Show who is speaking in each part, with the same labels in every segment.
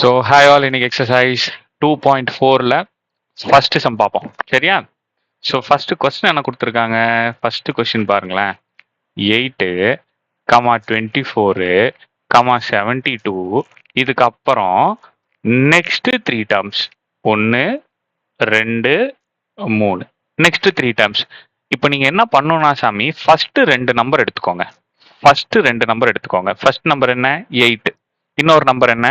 Speaker 1: So hi all, இன்னைக்கு exercise 2.4ல first sum பார்ப்போம். சரியா? ஸோ ஃபர்ஸ்ட் கொஸ்டின் என்ன கொடுத்துருக்காங்க? ஃபர்ஸ்ட் கொஸ்டின் பாருங்களேன். 8, 24, 72, இதுக்கப்புறம் next three terms 1, 2, 3, next three terms. இப்போ நீங்க என்ன பண்ணணும்னா சாமி, ஃபர்ஸ்ட் ரெண்டு நம்பர் எடுத்துக்கோங்க. ஃபர்ஸ்ட் நம்பர் என்ன? 8. இன்னொரு நம்பர் என்ன?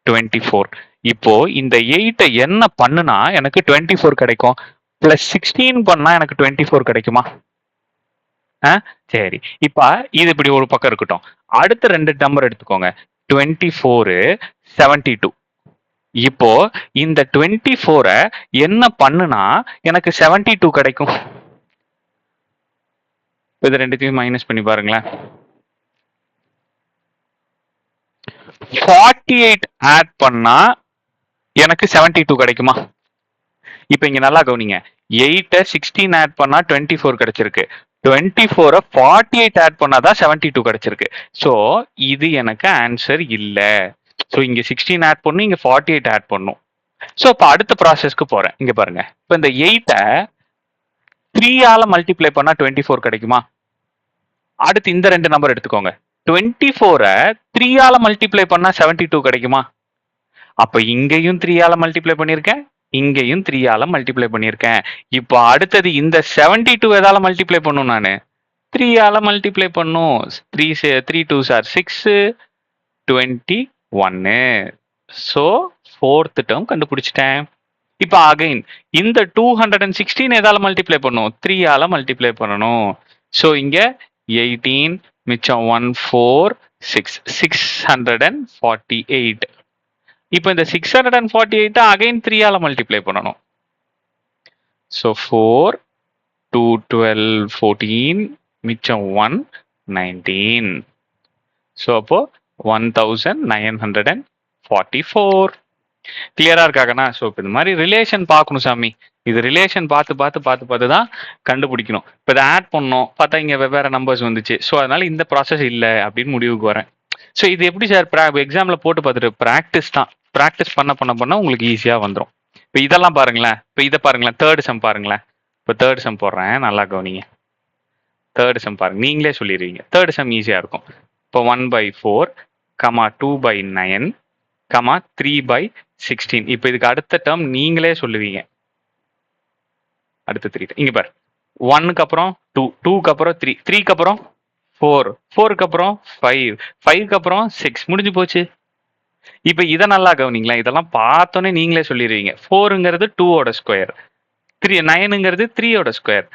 Speaker 1: 24. இப்போ இந்த 8 என்ன பண்ணுனா எனக்கு 24 கிடைக்கும்? பிளஸ் 16 பண்ணா எனக்கு 24 கிடைக்குமா? சரி, இப்ப இது இப்படி ஒரு பக்கம் இருக்கட்டும். அடுத்த ரெண்டு நம்பர் எடுத்துக்கோங்க. 24, 72. இப்போ இந்த 24 என்ன பண்ணுனா எனக்கு 72 கிடைக்கும்? இது ரெண்டுத்தையும் மைனஸ் பண்ணி பாருங்களேன். 48 ஆட் பண்ணா எனக்கு 72 கிடைக்குமா? இப்ப இங்க நல்லா கவனிங்க. 8 16 ஆட் பண்ணா 24 கிடைச்சிருக்கு. 24 48 ஆட் பண்ணாதான் 72 கிடைச்சிருக்கு. சோ இது எனக்கு ஆன்சர் இல்ல. சோ இங்க 16 ஆட் பண்ணும், இங்க 48 ஆட் பண்ணும். சோ இப்ப அடுத்த ப்ராசஸ்க்கு போறேன். இங்க பாருங்க. இப்ப இந்த 8 3 ஆல மல்டிப்ளை பண்ணா 24 கிடைக்குமா? அடுத்து இந்த ரெண்டு நம்பர் எடுத்துக்கோங்க. 24 3 ஆல மல்டிப்ளை பண்ணா 72 கிடைக்குமா? அப்ப இங்கேயும் 3 ஆல மல்டிப்ளை பண்ணிருக்கேன், இங்கேயும் 3 ஆல மல்டிப்ளை பண்ணிருக்கேன். இப்போ அடுத்தது இந்த 72 எதால மல்டிப்ளை பண்ணும்? நானு 3 ஆல மல்டிப்ளை பண்ணும். 3 2s are 6, 21. So fourth term கண்டுபிடிச்சிட்டேன். இப்போ அகைன் இந்த 216 எதால மல்டிப்ளை பண்ணும்? 3 ஆல மல்டிப்ளை பண்ணணும். சோ இங்க 18 மிச்சம் 1 4 6 648. இப்போ இந்த 648 அகைன் 3 ஆல மல்டிப்ளை பண்ணணும். ஸோ 4 2 12 14 மிச்சம் 1 19. ஸோ அப்போ 1944. கிளியரா இருக்காங்கண்ணா? ஸோ இப்போ இந்த மாதிரி ரிலேஷன் பார்க்கணும் சாமி. இது ரிலேஷன் பார்த்து தான் கண்டுபிடிக்கணும். இப்போ இதை ஆட் பண்ணோம், பார்த்தா இங்கே வெவ்வேறு நம்பர்ஸ் வந்துச்சு. ஸோ அதனால இந்த ப்ராசஸ் இல்லை அப்படின்னு முடிவுக்கு வரேன். ஸோ இது எப்படி சார் எக்ஸாமில் போட்டு பார்த்துட்டு ப்ராக்டிஸ் தான். ப்ராக்டிஸ் பண்ண உங்களுக்கு ஈஸியாக வந்துடும். இப்போ இதெல்லாம் பாருங்களேன். இப்போ இதை பாருங்களேன், தேர்ட் சம் பாருங்களேன். இப்போ தேர்ட் சம் போடுறேன், நல்லா கவனிங்க. தேர்ட் சம் பாருங்க, நீங்களே சொல்லிடுவீங்க. தேர்ட் சம் ஈஸியாக இருக்கும். இப்போ 1/4, 2/9, 3/16. இப்போ இதுக்கு அடுத்த டேர்ம் நீங்களே சொல்லுவீங்க. அடுத்த 3 இங்க பாரு. 1க்கு அப்புறம் 2, 2க்கு அப்புறம் 3, 3க்கு அப்புறம் 4, 4க்கு அப்புறம் 5, 5க்கு அப்புறம் 6. முடிஞ்சு போச்சு. இப்போ இதை நல்லா கவனிங்களேன். இதெல்லாம் பார்த்தோன்னே நீங்களே சொல்லிடுவீங்க. 4ங்கிறது 2ஓட ஸ்கொயர், 9ங்கிறது 3ஓட ஸ்கொயர்,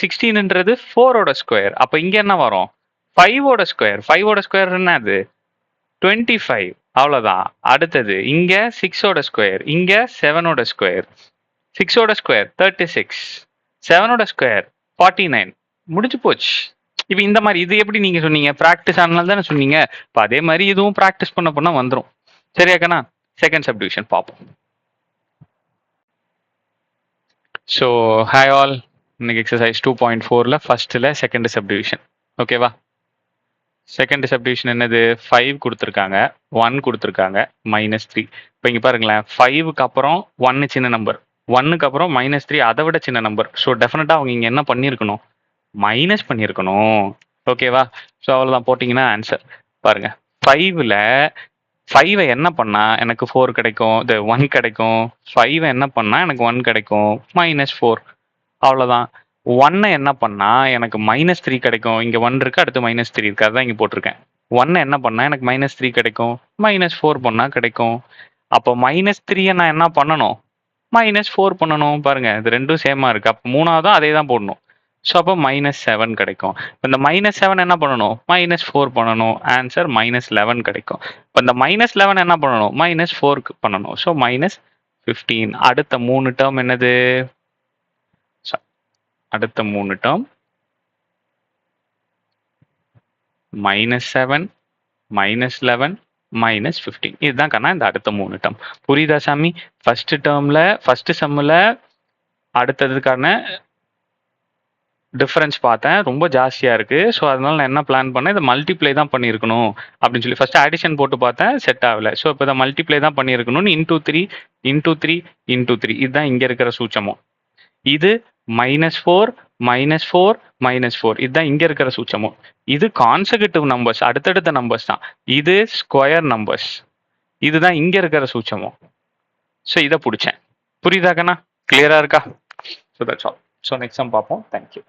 Speaker 1: 16ன்றது 4ஓட ஸ்கொயர். அப்போ இங்க என்ன வரும்? 5ஓட ஸ்கொயர். 5ஓட ஸ்கொயர் என்னது? 25. அவ்வளவுதான். அடுத்தது இங்க 6ஓட ஸ்கொயர், இங்க 7ஓட ஸ்கொயர். 6ஓட ஸ்கொயர் 36, 7ஓட ஸ்கொயர் 49. முடிஞ்சு போச்சு. இப்போ இந்த மாதிரி இது எப்படி நீங்க சொன்னீங்க? ப்ராக்டிஸ் ஆனால தானே சொன்னீங்க. இப்போ அதே மாதிரி இதுவும் ப்ராக்டிஸ் பண்ண வந்துடும். சரியாக்கண்ணா? செகண்ட் சப்டிவிஷன் பார்ப்போம். ஸோ ஹாய் ஆல், இன்னைக்கு எக்ஸசைஸ் 2.4ல ஃபர்ஸ்ட்ல செகண்ட் சப்டிவிஷன். ஓகேவா? செகண்ட் சப்டிவிஷன் என்னது? 5 கொடுத்துருக்காங்க, 1 கொடுத்துருக்காங்க, -3. இப்போ இங்கே பாருங்களேன், 5க்கு அப்புறம் 1 சின்ன நம்பர், 1க்கு அப்புறம் -3 அதை விட சின்ன நம்பர். ஸோ டெஃபினட்டாக அவங்க இங்கே என்ன பண்ணியிருக்கணும்? மைனஸ் பண்ணியிருக்கணும். ஓகேவா? ஸோ அவ்வளோதான், போட்டிங்கன்னா ஆன்சர். பாருங்க, 5ல் 5 என்ன பண்ணால் எனக்கு 4 கிடைக்கும், இது 1 கிடைக்கும். 5 என்ன பண்ணால் எனக்கு 1 கிடைக்கும், -4. அவ்வளோதான். 1 என்ன பண்ணா எனக்கு -3 கிடைக்கும். இங்க 1 இருக்கு, அடுத்து -3 இருக்கு, அதான் இங்க போட்டிருக்கேன். 1 என்ன பண்ணா எனக்கு -3 கிடைக்கும், -4 பண்ணா கிடைக்கும். அப்போ -3 நான் என்ன பண்ணணும்? -4 பண்ணணும். பாருங்க, இது ரெண்டும் சேமா இருக்கு. அப்போ மூணாவதும் அதே தான் போடணும். ஸோ அப்போ -7 கிடைக்கும். இப்போ இந்த -7 என்ன பண்ணணும்? -4 பண்ணணும். ஆன்சர் -11 கிடைக்கும். இப்போ இந்த -11 என்ன பண்ணணும்? -4 பண்ணணும். ஸோ -15. அடுத்த 3 டேர்ம் என்னது? அடுத்த 3 டேர்ம் -7, -11, -15. இதுதான் கண்ணா இந்த அடுத்த 3 டேர்ம். புரியுதா சாமி? ஃபர்ஸ்ட் டேர்ம்ல ஃபர்ஸ்ட் சம்மில் அடுத்ததுக்கான டிஃபரன்ஸ் பார்த்தேன். ரொம்ப ஜாஸ்தியா இருக்கு. ஸோ, அதனால நான் என்ன பிளான் பண்ணேன், இத மல்டிப்ளை தான் பண்ணியிருக்கணும் அப்படின்னு சொல்லி ஃபர்ஸ்ட் அடிஷன் போட்டு பார்த்தேன். செட் ஆகல. ஸோ, இப்ப இத மல்டிப்ளை தான் பண்ணியிருக்கணும்னு இன்டூ 3 இன்டூ 3 இன்டூ 3 இதுதான் இங்க இருக்கிற சூட்சமம். இது -4 -4 -4 இதுதான் இங்க இருக்கிற சூட்சமம். இது கான்செகட்டிவ் நம்பர்ஸ் அடுத்தடுத்த நம்பர்ஸ் தான். இது ஸ்கொயர் நம்பர்ஸ். இதுதான் இங்க இருக்கிற சூட்சமம். ஸோ, இத புடிச்சேன். புரியுதா கண்ணா? கிளியரா இருக்கா? So that's all. So next sum பார்ப்போம். Thank you.